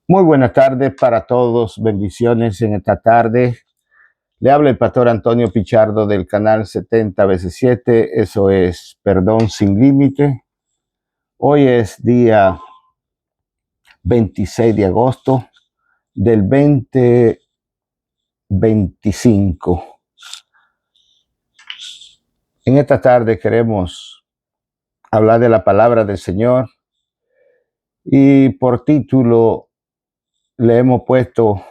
Muy buenas tardes para todos, bendiciones en esta tarde. Le habla el pastor Antonio Pichardo del canal 70 veces 7, eso es Perdón Sin Límite. Hoy es día 26 de agosto del 2025. En esta tarde queremos hablar de la palabra del Señor y por título le hemos puesto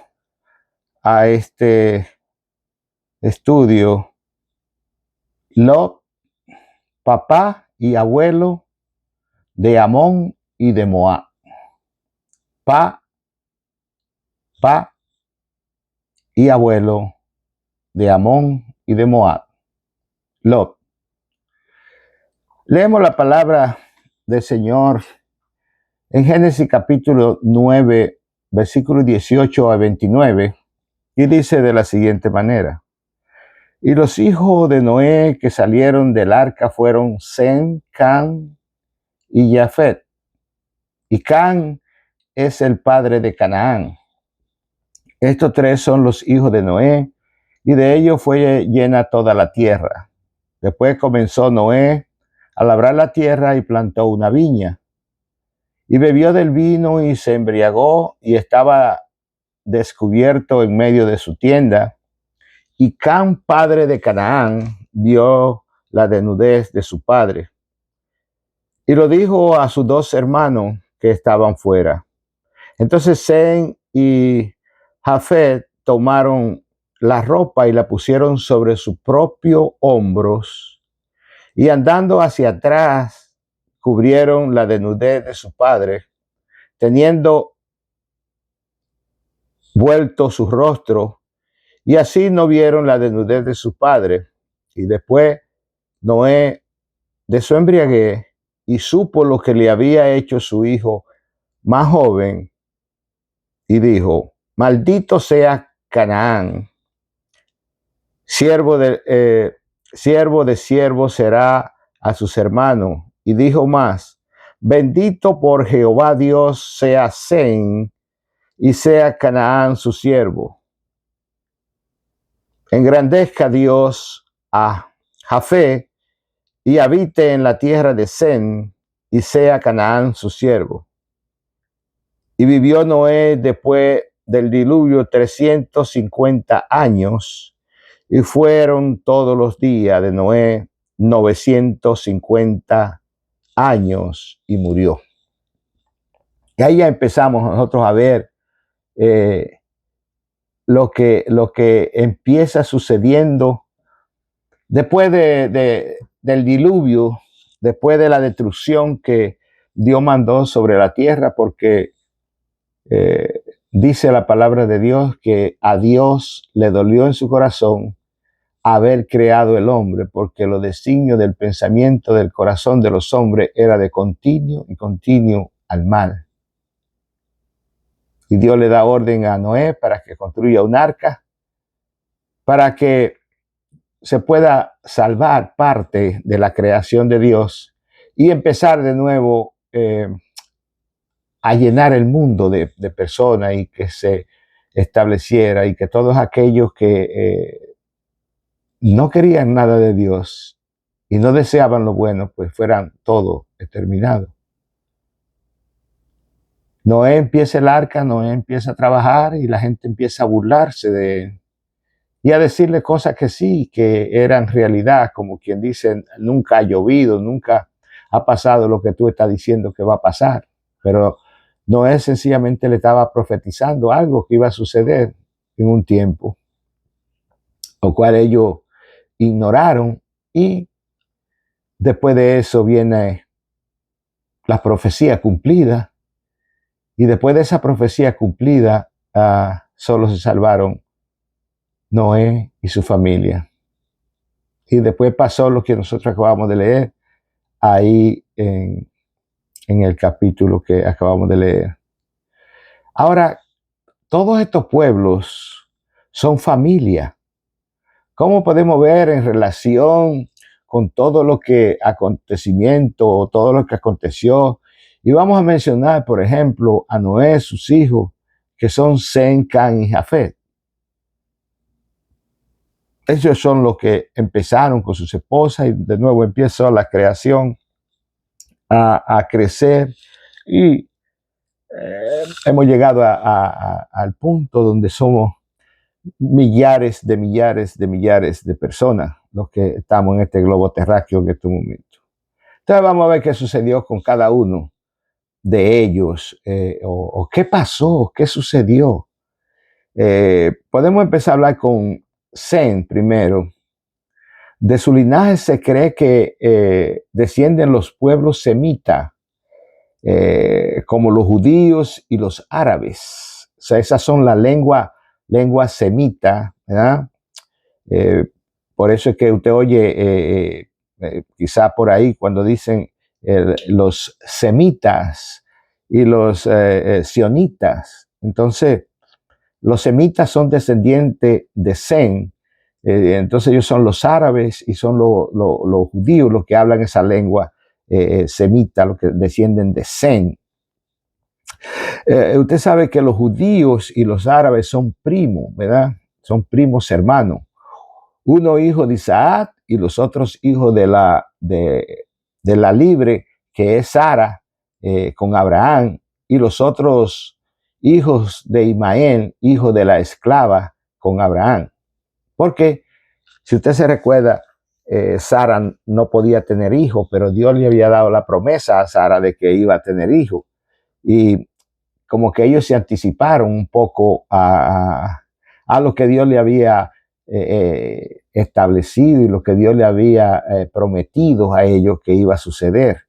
a este estudio Lot, papá y abuelo de Amón y de Moab. Pa y abuelo de Amón y de Moab. Lot. Leemos la palabra del Señor en Génesis capítulo 9, versículos 18 a 29, y dice de la siguiente manera: Y los hijos de Noé que salieron del arca fueron Sem, Cam y Jafet. Y Cam es el padre de Canaán. Estos tres son los hijos de Noé, y de ellos fue llena toda la tierra. Después comenzó Noé a labrar la tierra y plantó una viña. Y bebió del vino y se embriagó y estaba descubierto en medio de su tienda. Y Cam, padre de Canaán, vio la desnudez de su padre. Y lo dijo a sus dos hermanos que estaban fuera. Entonces Sem y Jafet tomaron la ropa y la pusieron sobre sus propios hombros, y andando hacia atrás cubrieron la desnudez de su padre, teniendo vuelto su rostro, y así no vieron la desnudez de su padre. Y después Noé de su embriaguez y supo lo que le había hecho su hijo más joven, y dijo: Maldito sea Canaán, siervo de siervo será a sus hermanos. Y dijo más: Bendito por Jehová Dios sea Sem, y sea Canaán su siervo. Engrandezca Dios a Jafet, y habite en la tierra de Sem, y sea Canaán su siervo. Y vivió Noé después del diluvio 350 años, y fueron todos los días de Noé 950 años, y murió. Y ahí ya empezamos nosotros a ver lo que empieza sucediendo después del diluvio, después de la destrucción que Dios mandó sobre la tierra, porque dice la palabra de Dios que a Dios le dolió en su corazón haber creado el hombre, porque los designios del pensamiento del corazón de los hombres era de continuo y continuo al mal. Y Dios le da orden a Noé para que construya un arca, para que se pueda salvar parte de la creación de Dios y empezar de nuevo a llenar el mundo de personas, y que se estableciera, y que todos aquellos que no querían nada de Dios y no deseaban lo bueno, pues fueran todos exterminados. Noé empieza el arca, Noé empieza a trabajar, y la gente empieza a burlarse de él y a decirle cosas que sí, que eran realidad, como quien dice: nunca ha llovido, nunca ha pasado lo que tú estás diciendo que va a pasar. Pero Noé sencillamente le estaba profetizando algo que iba a suceder en un tiempo, lo cual ellos ignoraron, y después de eso viene la profecía cumplida, y después de esa profecía cumplida, solo se salvaron Noé y su familia. Y después pasó lo que nosotros acabamos de leer ahí en el capítulo que acabamos de leer. Ahora, todos estos pueblos son familia. ¿Cómo podemos ver en relación con todo lo que acontecimiento, todo lo que aconteció? Y vamos a mencionar, por ejemplo, a Noé, sus hijos, que son Sem, Cam y Jafet. Ellos son los que empezaron con sus esposas y de nuevo empezó la creación a crecer y hemos llegado al punto donde somos millares de personas los que estamos en este globo terráqueo en este momento. Entonces vamos a ver qué sucedió con cada uno de ellos o qué pasó, qué sucedió. Podemos empezar a hablar con Sem primero. De su linaje se cree que descienden los pueblos semitas, como los judíos y los árabes. O sea, esas son las lenguas semitas, ¿verdad? Por eso es que usted oye quizá por ahí cuando dicen los semitas y los sionitas. Entonces, los semitas son descendientes de Sem. Entonces ellos son los árabes y son los judíos los que hablan esa lengua semita, los que descienden de Sem. Usted sabe que los judíos y los árabes son primos, ¿verdad? Son primos hermanos. Uno hijo de Isaac y los otros hijos de la libre, que es Sara, con Abraham, y los otros hijos de Ismael, hijo de la esclava, con Abraham. Porque, si usted se recuerda, Sara no podía tener hijos, pero Dios le había dado la promesa a Sara de que iba a tener hijos. Y como que ellos se anticiparon un poco a lo que Dios le había establecido y lo que Dios le había prometido a ellos que iba a suceder.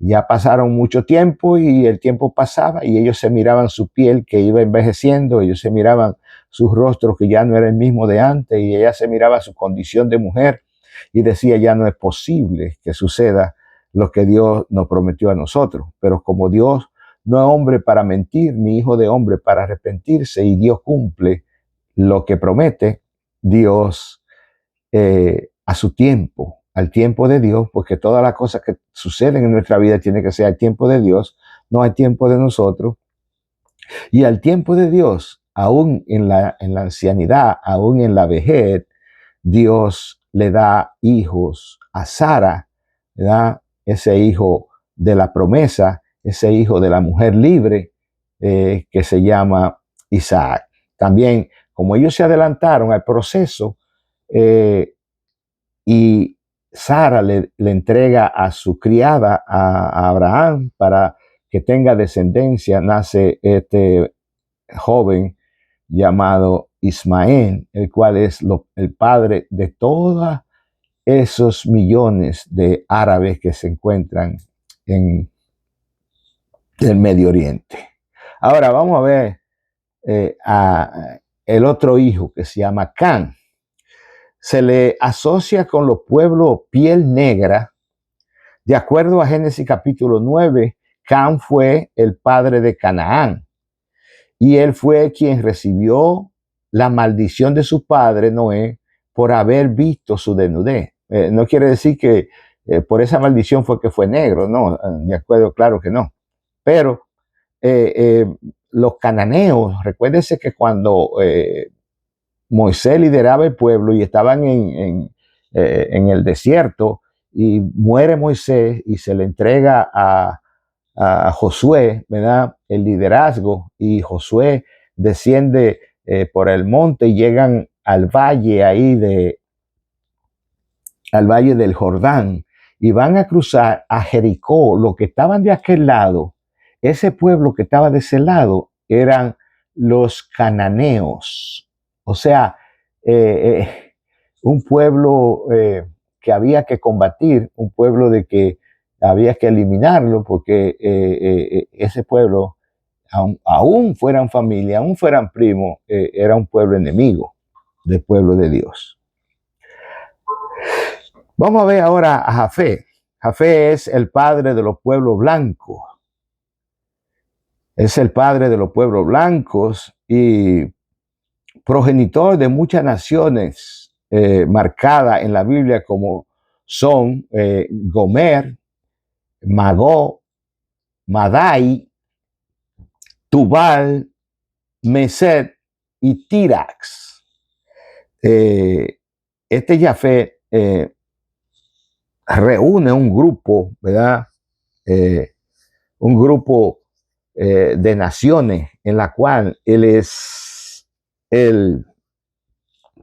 Ya pasaron mucho tiempo y el tiempo pasaba y ellos se miraban su piel que iba envejeciendo, ellos se miraban sus rostros que ya no era el mismo de antes y ella se miraba su condición de mujer y decía, ya no es posible que suceda lo que Dios nos prometió a nosotros. Pero como Dios no es hombre para mentir, ni hijo de hombre para arrepentirse, y Dios cumple lo que promete, Dios a su tiempo, al tiempo de Dios, porque todas las cosas que suceden en nuestra vida tienen que ser al tiempo de Dios, no al tiempo de nosotros. Y al tiempo de Dios, aún en la ancianidad, aún en la vejez, Dios le da hijos a Sara, ¿verdad? Ese hijo de la promesa, ese hijo de la mujer libre, que se llama Isaac. También, como ellos se adelantaron al proceso, y Sara le entrega a su criada a Abraham para que tenga descendencia, nace este joven llamado Ismael, el cual es el padre de todos esos millones de árabes que se encuentran en el Medio Oriente. Ahora vamos a ver el otro hijo que se llama Cam. Se le asocia con los pueblos piel negra. De acuerdo a Génesis capítulo 9, Cam fue el padre de Canaán y él fue quien recibió la maldición de su padre Noé por haber visto su desnudez. No quiere decir que por esa maldición fue que fue negro, no, de acuerdo, claro que no. Pero los cananeos, recuérdense que cuando Moisés lideraba el pueblo y estaban en el desierto y muere Moisés y se le entrega a Josué, ¿verdad? El liderazgo, y Josué desciende por el monte y llegan al valle ahí al valle del Jordán y van a cruzar a Jericó. Los que estaban de aquel lado, ese pueblo que estaba de ese lado, eran los cananeos. O sea, un pueblo que había que combatir, un pueblo de que había que eliminarlo, porque ese pueblo, aún fueran familia, aún fueran primos, era un pueblo enemigo del pueblo de Dios. Vamos a ver ahora a Jafé. Jafé es el padre de los pueblos blancos. Es el padre de los pueblos blancos y progenitor de muchas naciones marcadas en la Biblia como son Gomer, Magog, Madai, Tubal, Mesed y Tirax. Este Jafet reúne un grupo, ¿verdad? Un grupo de naciones en la cual él es el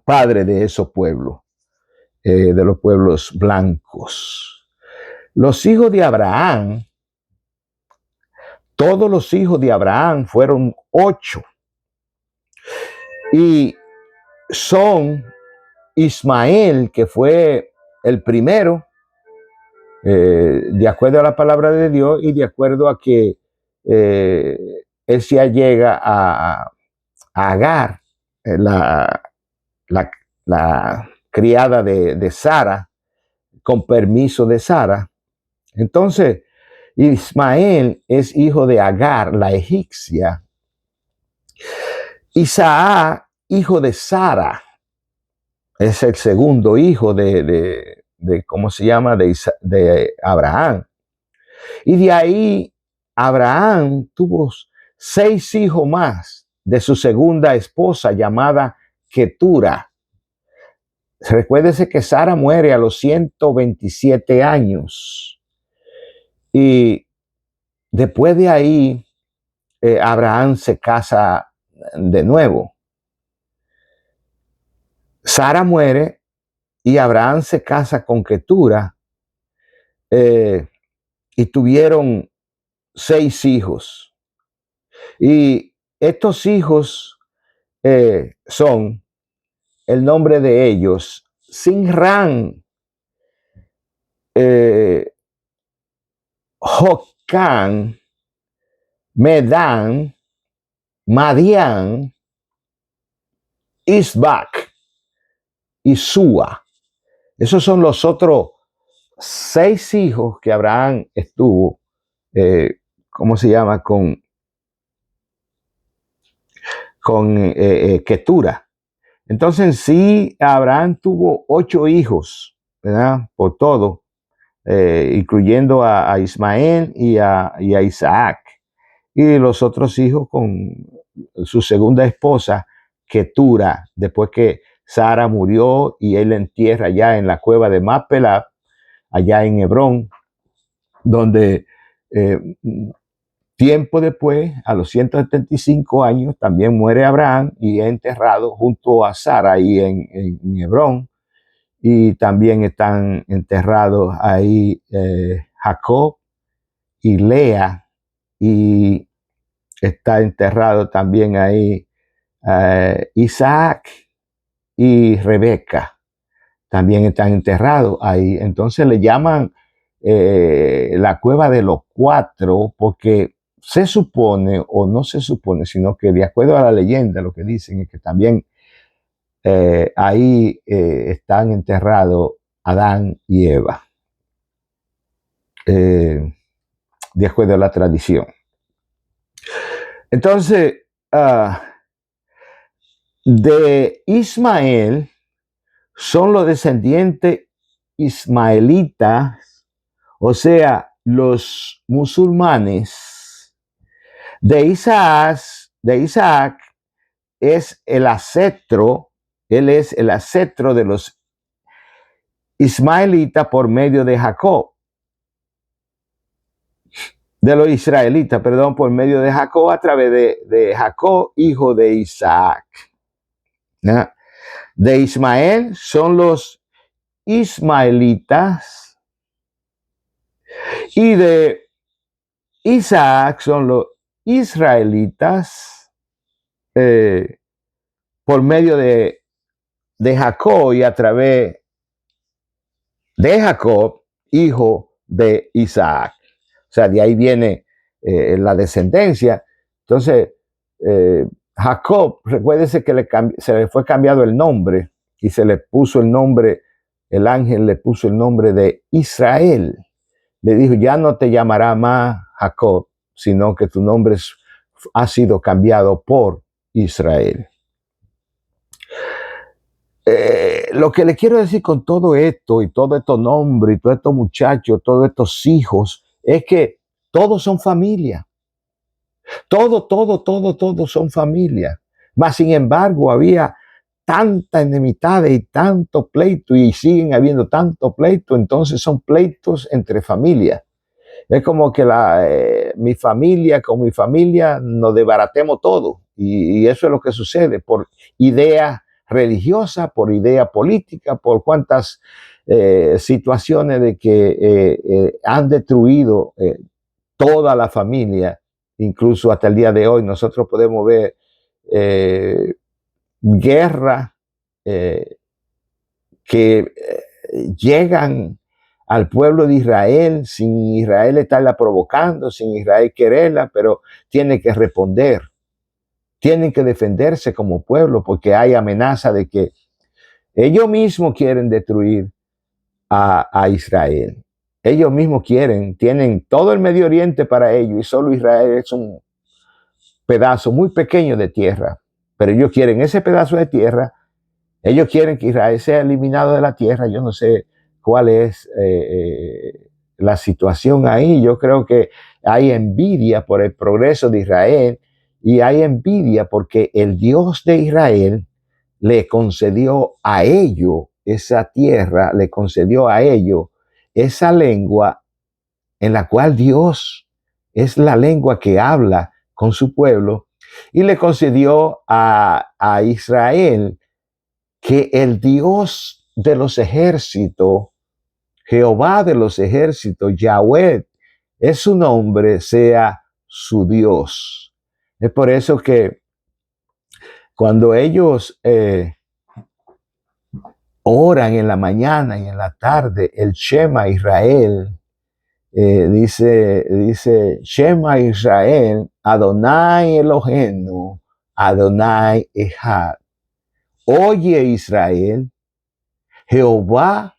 padre de esos pueblos, de los pueblos blancos. Los hijos de Abraham, todos los hijos de Abraham fueron 8. Y son Ismael, que fue el primero, de acuerdo a la palabra de Dios y de acuerdo a que él se allega a Agar, la criada de Sara, con permiso de Sara. Entonces, Ismael es hijo de Agar, la egipcia. Isaac, hijo de Sara, es el segundo hijo de ¿cómo se llama? De Abraham. Y de ahí Abraham tuvo 6 hijos más de su segunda esposa llamada Ketura. Recuérdese que Sara muere a los 127 años. Y después de ahí, Abraham se casa de nuevo. Sara muere y Abraham se casa con Ketura y tuvieron 6 hijos. Y estos hijos son, el nombre de ellos, Sinran, Jocán, Medán, Madián, Isbac y Sua. Esos son los otros 6 hijos que Abraham estuvo, ¿cómo se llama? Con Ketura. Entonces en sí Abraham tuvo 8 hijos, ¿verdad? Por todo, incluyendo a Ismael y a Isaac. Y los otros hijos con su segunda esposa, Ketura, después que Sara murió y él entierra allá en la cueva de Macpela, allá en Hebrón, donde tiempo después, a los 175 años, también muere Abraham y es enterrado junto a Sara ahí en Hebrón. Y también están enterrados ahí Jacob y Lea, y está enterrado también ahí Isaac y Rebeca. También están enterrados ahí. Entonces le llaman la cueva de los 4 porque se supone, o no se supone, sino que de acuerdo a la leyenda lo que dicen es que también ahí están enterrados Adán y Eva, de acuerdo a la tradición. Entonces, de Ismael son los descendientes ismaelitas, o sea, los musulmanes. De Isaac es el ancestro, él es el ancestro de los ismaelitas por medio de Jacob. De los israelitas, perdón, por medio de Jacob, a través de Jacob, hijo de Isaac. ¿No? De Ismael son los ismaelitas y de Isaac son los israelitas por medio de Jacob y a través de Jacob, hijo de Isaac. O sea, de ahí viene la descendencia. Entonces, Jacob, recuérdese que se le fue cambiado el nombre y se le puso el nombre, el ángel le puso el nombre de Israel. Le dijo, ya no te llamará más Jacob, sino que tu nombre ha sido cambiado por Israel. Lo que le quiero decir con todo esto y todos estos nombres y todos estos muchachos, todos estos hijos, es que todos son familia. Todo son familia. Mas, sin embargo, había tanta enemistad y tanto pleito, y siguen habiendo tanto pleito, entonces son pleitos entre familias. Es como que mi familia con mi familia nos desbaratemos todo. Y eso es lo que sucede por idea religiosa, por idea política, por cuantas situaciones de que han destruido toda la familia. Incluso hasta el día de hoy nosotros podemos ver eh, guerra eh, que llegan al pueblo de Israel sin Israel estarla provocando, sin Israel quererla, pero tiene que responder, tienen que defenderse como pueblo porque hay amenaza de que ellos mismos quieren destruir a Israel. Ellos mismos tienen todo el Medio Oriente para ellos y solo Israel es un pedazo muy pequeño de tierra, pero ellos quieren ese pedazo de tierra. Ellos quieren que Israel sea eliminado de la tierra. Yo no sé cuál es la situación ahí. Yo creo que hay envidia por el progreso de Israel y hay envidia porque el Dios de Israel le concedió a ellos esa tierra, le concedió a ellos esa lengua en la cual Dios es la lengua que habla con su pueblo, y le concedió a Israel que el Dios de los ejércitos, Jehová de los ejércitos, Yahweh, es su nombre, sea su Dios. Es por eso que cuando ellos oran en la mañana y en la tarde, el Shema Israel, dice, Shema Israel, Adonai Eloheinu, Adonai Echad. Oye Israel, Jehová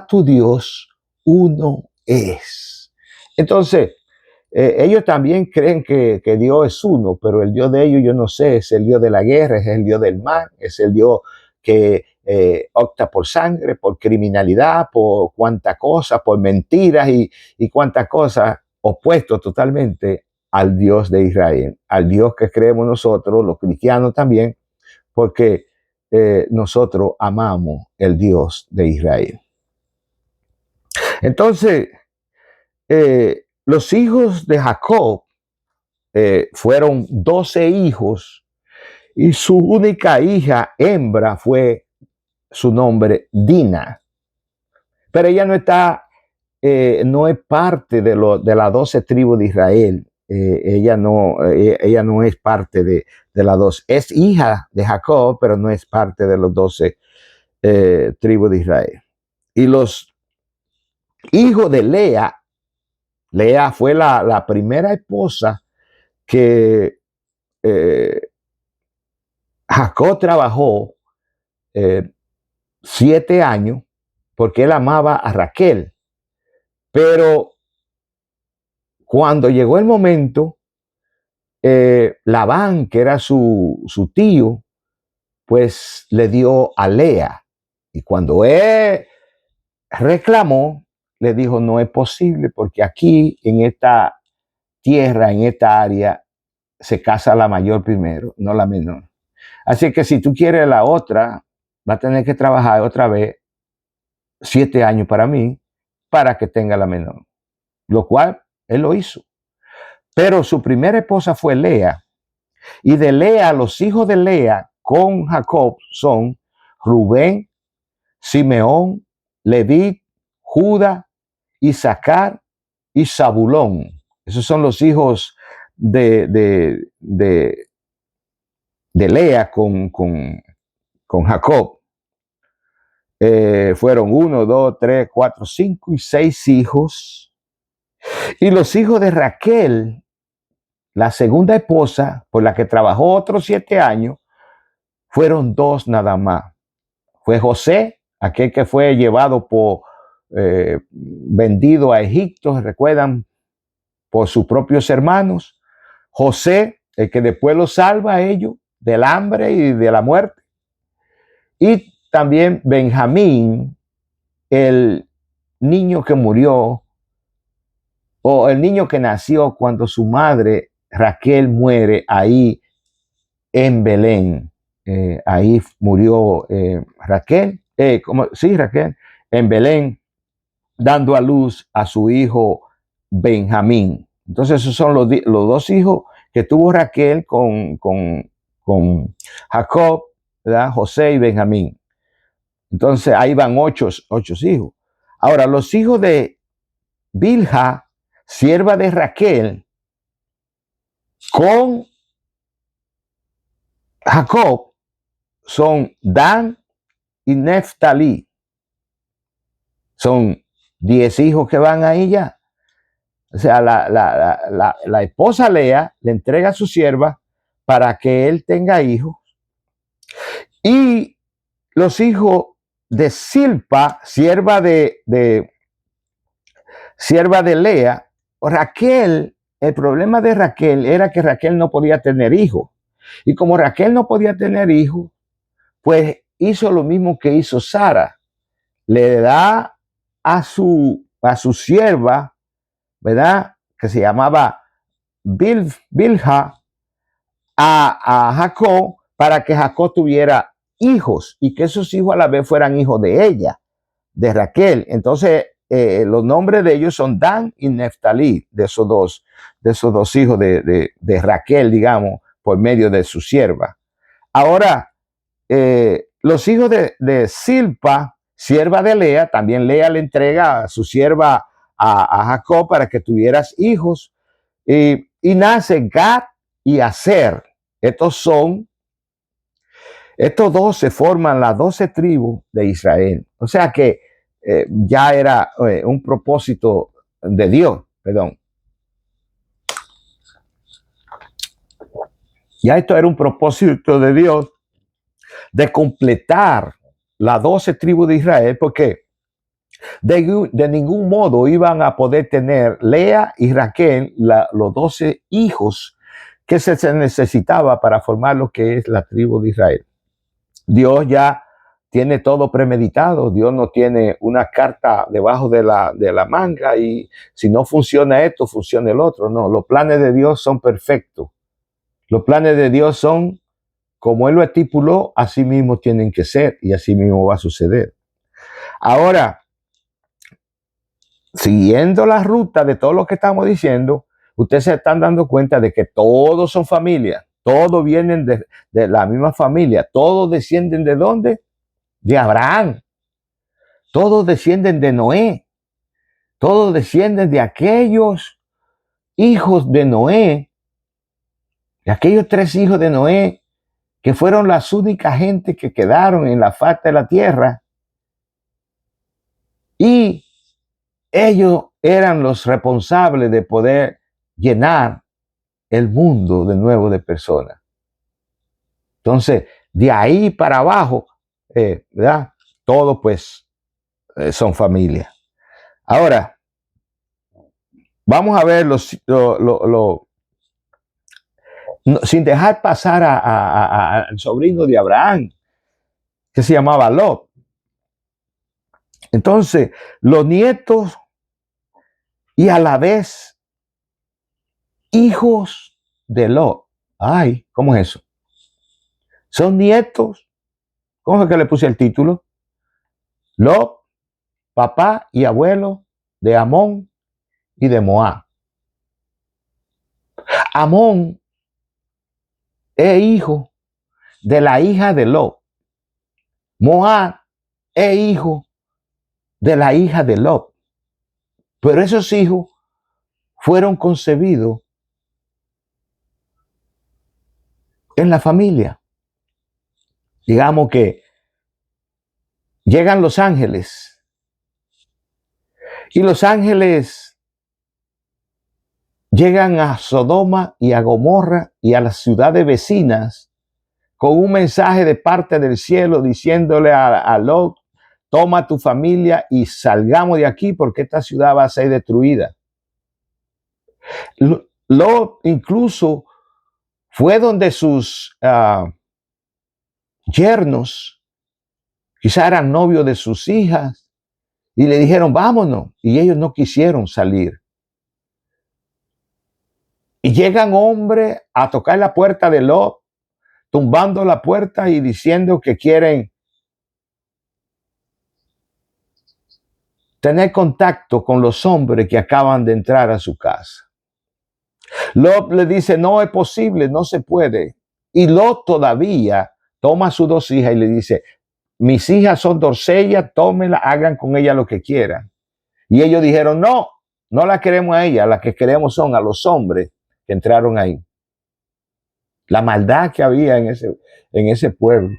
tu Dios, uno es. Entonces, ellos también creen que Dios es uno, pero el Dios de ellos, yo no sé, es el Dios de la guerra, es el Dios del mal, es el Dios que opta por sangre, por criminalidad, por cuánta cosa, por mentiras y cuántas cosas, opuestos totalmente al Dios de Israel, al Dios que creemos nosotros, los cristianos también, porque nosotros amamos el Dios de Israel. Entonces, los hijos de Jacob fueron 12 hijos y su única hija hembra fue su nombre Dina. Pero ella no es parte de las 12 tribus de Israel. Ella no es parte de las 12. Es hija de Jacob, pero no es parte de los 12 tribus de Israel. Y los hijos de Lea fue la primera esposa que Jacob trabajó 7 años porque él amaba a Raquel. Pero cuando llegó el momento, Labán, que era su tío, pues le dio a Lea. Y cuando él reclamó, le dijo, no es posible porque aquí en esta tierra, en esta área, se casa la mayor primero, no la menor. Así que si tú quieres la otra, va a tener que trabajar otra vez 7 años para mí, para que tenga la menor. Lo cual él lo hizo. Pero su primera esposa fue Lea. Y de Lea, los hijos de Lea con Jacob son Rubén, Simeón, Leví, Judá, Isaacar y Zabulón. Esos son los hijos de Lea con Jacob. Fueron 1, 2, 3, 4, 5 y 6 hijos. Y los hijos de Raquel, la segunda esposa, por la que trabajó otros 7 años, fueron 2 nada más. Fue José, aquel que fue llevado vendido a Egipto, recuerdan, por sus propios hermanos. José, el que después los salva a ellos del hambre y de la muerte. Y también Benjamín, el niño que murió, o el niño que nació cuando su madre Raquel muere ahí en Belén. Ahí murió Raquel, Raquel, en Belén, dando a luz a su hijo Benjamín. Entonces esos son los dos hijos que tuvo Raquel con Jacob, ¿verdad? José y Benjamín. Entonces ahí van ocho hijos. Ahora, los hijos de Bilha, sierva de Raquel, con Jacob, son Dan y Neftalí. Son 10 hijos que van ahí ya. O sea, la esposa Lea le entrega a su sierva para que él tenga hijos. Y los hijos de Silpa, sierva de Lea, Raquel, el problema de Raquel era que Raquel no podía tener hijos. Y como Raquel no podía tener hijos, pues hizo lo mismo que hizo Sara. Le da a su sierva, ¿verdad? Que se llamaba Bilha, a Jacob, para que Jacob tuviera hijos y que esos hijos a la vez fueran hijos de ella, de Raquel. Entonces, los nombres de ellos son Dan y Neftalí, de esos dos hijos de Raquel, digamos, por medio de su sierva. Ahora, los hijos de Silpa, sierva de Lea, también Lea le entrega a su sierva a Jacob para que tuvieras hijos, y nace Gad y Aser. Estos 12 forman las 12 tribus de Israel. O sea que ya era un propósito de Dios, perdón. Ya esto era un propósito de Dios de completar las 12 tribus de Israel, porque de ningún modo iban a poder tener Lea y Raquel los 12 hijos que se necesitaba para formar lo que es la tribu de Israel. Dios ya tiene todo premeditado. Dios no tiene una carta debajo de la manga y si no funciona esto, funciona el otro. No, los planes de Dios son perfectos. Los planes de Dios son como Él lo estipuló, así mismo tienen que ser y así mismo va a suceder. Ahora, siguiendo la ruta de todo lo que estamos diciendo, ustedes se están dando cuenta de que todos son familias, todos vienen de la misma familia, todos descienden ¿de dónde? De Abraham. Todos descienden de Noé. Todos descienden de aquellos hijos de Noé, de aquellos 3 hijos de Noé, que fueron las únicas gente que quedaron en la faz de la tierra. Y ellos eran los responsables de poder llenar el mundo de nuevo de personas. Entonces, de ahí para abajo, ¿verdad? Todos pues son familia. Ahora, vamos a ver sin dejar pasar al sobrino de Abraham, que se llamaba Lot. Entonces, los nietos y a la vez hijos de Lot. Ay, ¿cómo es eso? Son nietos. ¿Cómo es que le puse el título? Lot, papá y abuelo de Amón y de Moab. Amón es hijo de la hija de Lot. Moab es hijo de la hija de Lot. Pero esos hijos fueron concebidos en la familia. Digamos que llegan los ángeles y los ángeles llegan a Sodoma y a Gomorra y a las ciudades vecinas con un mensaje de parte del cielo diciéndole a Lot: toma tu familia y salgamos de aquí porque esta ciudad va a ser destruida. Lot incluso fue donde sus yernos, quizá eran novios de sus hijas, y le dijeron vámonos, y ellos no quisieron salir. Y llegan hombres a tocar la puerta de Lot, tumbando la puerta y diciendo que quieren tener contacto con los hombres que acaban de entrar a su casa. Lot le dice, no es posible, no se puede. Y Lot todavía toma a sus dos hijas y le dice, mis hijas son doncellas, tómenla, hagan con ellas lo que quieran. Y ellos dijeron, no, no la queremos a ella, las que queremos son a los hombres que entraron ahí. La maldad que había en ese pueblo.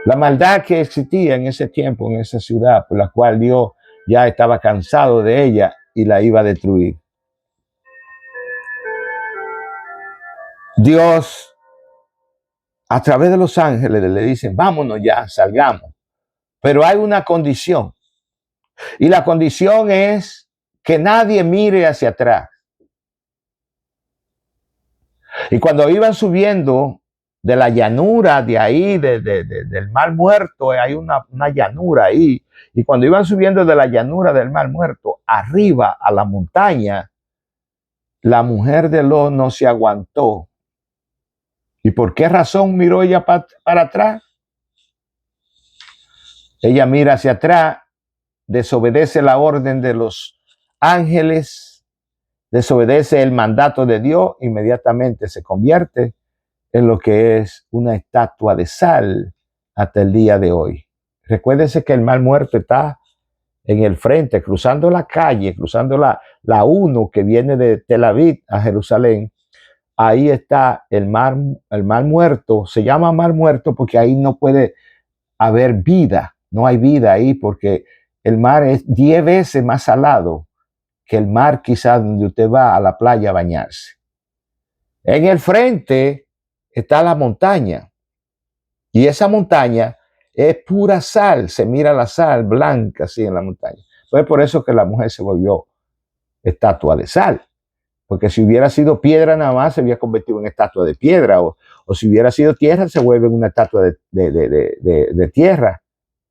La maldad que existía en ese tiempo, en esa ciudad, por la cual Dios ya estaba cansado de ella y la iba a destruir. Dios, a través de los ángeles, le dicen, vámonos ya, salgamos. Pero hay una condición. Y la condición es que nadie mire hacia atrás. Y cuando iban subiendo de la llanura de ahí, del Mar Muerto, hay una llanura ahí. Y cuando iban subiendo de la llanura del Mar Muerto, arriba a la montaña, la mujer de Lot no se aguantó. ¿Y por qué razón miró ella para atrás? Ella mira hacia atrás, desobedece la orden de los ángeles, desobedece el mandato de Dios, inmediatamente se convierte en lo que es una estatua de sal hasta el día de hoy. Recuérdense que el Mar Muerto está en el frente, cruzando la calle, cruzando la 1 que viene de Tel Aviv a Jerusalén. Ahí está el mar Muerto. Se llama Mar Muerto porque ahí no puede haber vida. No hay vida ahí porque el mar es 10 veces más salado que el mar quizás donde usted va a la playa a bañarse. En el frente está la montaña. Y esa montaña es pura sal. Se mira la sal blanca así en la montaña. Pues por eso que la mujer se volvió estatua de sal. Porque si hubiera sido piedra nada más, se había convertido en estatua de piedra. O si hubiera sido tierra, se vuelve en una estatua de tierra.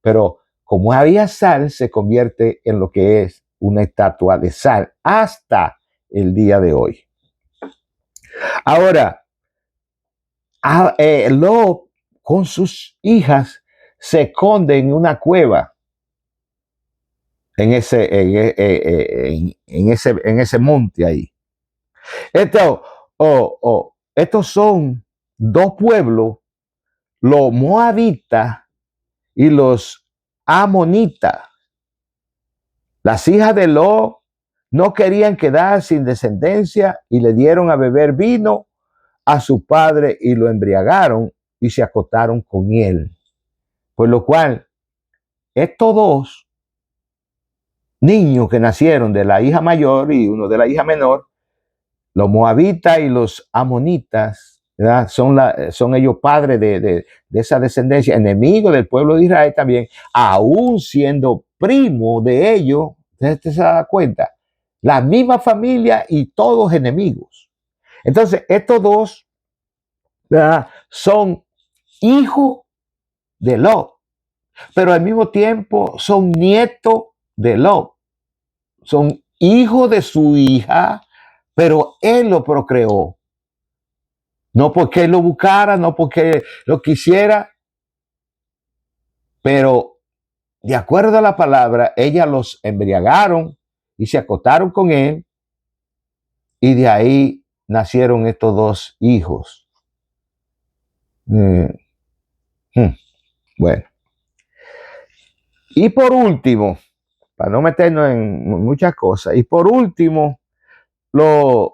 Pero como había sal, se convierte en lo que es una estatua de sal hasta el día de hoy. Ahora, Lot con sus hijas se esconde en una cueva en ese monte ahí. Estos son dos pueblos, los moabitas y los amonitas. Las hijas de Lot no querían quedar sin descendencia y le dieron a beber vino a su padre y lo embriagaron y se acostaron con él. Por lo cual, estos dos niños que nacieron de la hija mayor y uno de la hija menor, los moabitas y los amonitas, ¿verdad? Son ellos padres de esa descendencia, enemigos del pueblo de Israel también, aún siendo primo de ellos. ¿Usted se da cuenta? La misma familia y todos enemigos. Entonces, estos dos, ¿verdad?, son hijos de Lot, pero al mismo tiempo son nietos de Lot. Son hijos de su hija, pero él lo procreó. No porque él lo buscara, no porque lo quisiera, pero de acuerdo a la palabra, ellas los embriagaron y se acostaron con él, y de ahí nacieron estos dos hijos. Bueno. Y por último, para no meternos en muchas cosas, y por último, los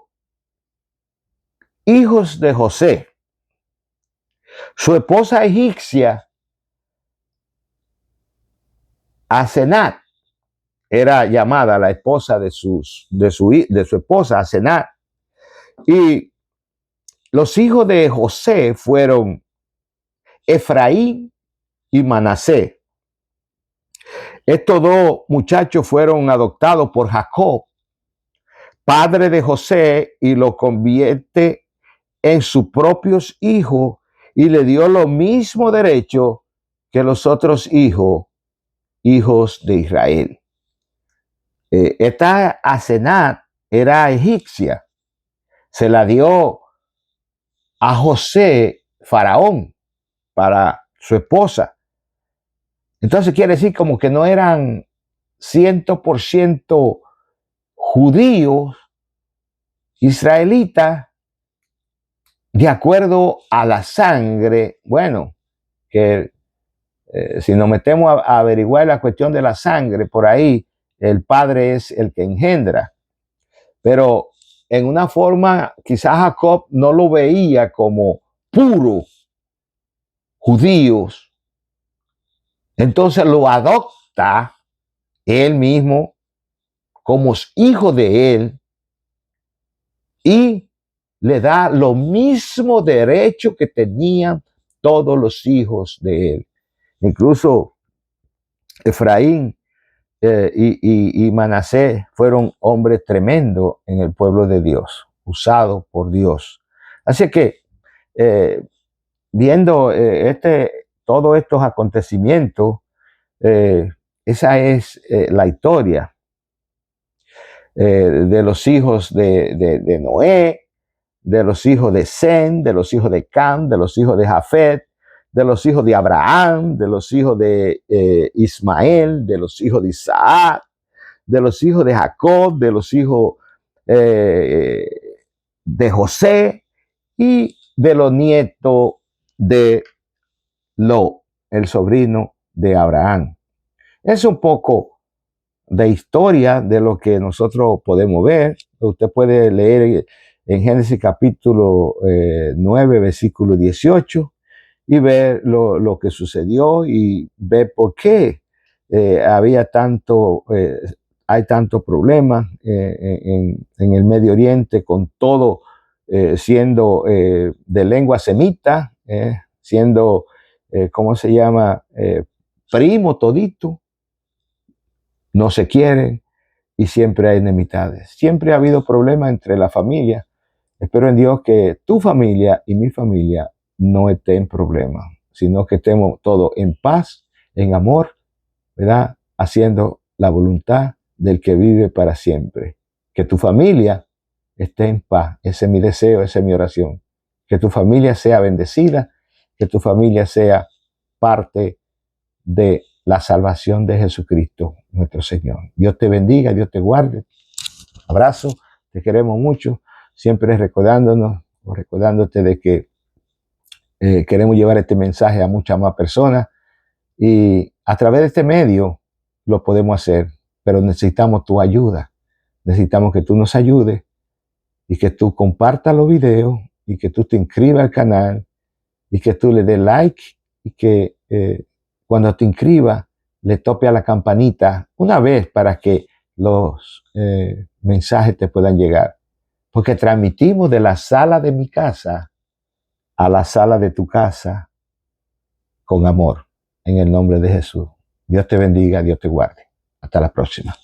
hijos de José. Su esposa egipcia, Asenat, era llamada la esposa de su esposa, Asenat. Y los hijos de José fueron Efraín y Manasés. Estos dos muchachos fueron adoptados por Jacob, padre de José, y lo convierte en sus propios hijos y le dio lo mismo derecho que los otros hijos de Israel. Esta Asenat era egipcia se la dio a José, Faraón, para su esposa. Entonces quiere decir como que no eran 100% judíos, israelitas, de acuerdo a la sangre. Bueno, que si nos metemos a averiguar la cuestión de la sangre, por ahí el padre es el que engendra. Pero en una forma, quizás Jacob no lo veía como puro judíos. Entonces lo adopta él mismo como hijo de él y le da lo mismo derecho que tenían todos los hijos de él. Incluso Efraín y Manasés fueron hombres tremendos en el pueblo de Dios, usados por Dios. Así que viendo todos estos acontecimientos, esa es la historia de los hijos de Noé, de los hijos de Sem, de los hijos de Cam, de los hijos de Jafet, de los hijos de Abraham, de los hijos de Ismael, de los hijos de Isaac, de los hijos de Jacob, de los hijos de José y de los nietos de Lot, el sobrino de Abraham. Es un poco de historia de lo que nosotros podemos ver. Usted puede leer en Génesis capítulo 9, versículo 18, y ver lo que sucedió y ver por qué hay tanto problema en el Medio Oriente, con todo siendo de lengua semita, siendo, ¿cómo se llama? Primo todito. No se quieren y siempre hay enemistades. Siempre ha habido problemas entre la familia. Espero en Dios que tu familia y mi familia no estén en problemas, sino que estemos todos en paz, en amor, ¿verdad? Haciendo la voluntad del que vive para siempre. Que tu familia esté en paz. Ese es mi deseo, esa es mi oración. Que tu familia sea bendecida, que tu familia sea parte de la salvación de Jesucristo, nuestro Señor. Dios te bendiga, Dios te guarde. Abrazo, te queremos mucho, siempre recordándote de que queremos llevar este mensaje a muchas más personas y a través de este medio lo podemos hacer, pero necesitamos tu ayuda. Necesitamos que tú nos ayudes y que tú compartas los videos y que tú te inscribas al canal y que tú le des like y que cuando te inscribas le tope a la campanita una vez para que los mensajes te puedan llegar. Porque transmitimos de la sala de mi casa a la sala de tu casa con amor, en el nombre de Jesús. Dios te bendiga, Dios te guarde. Hasta la próxima.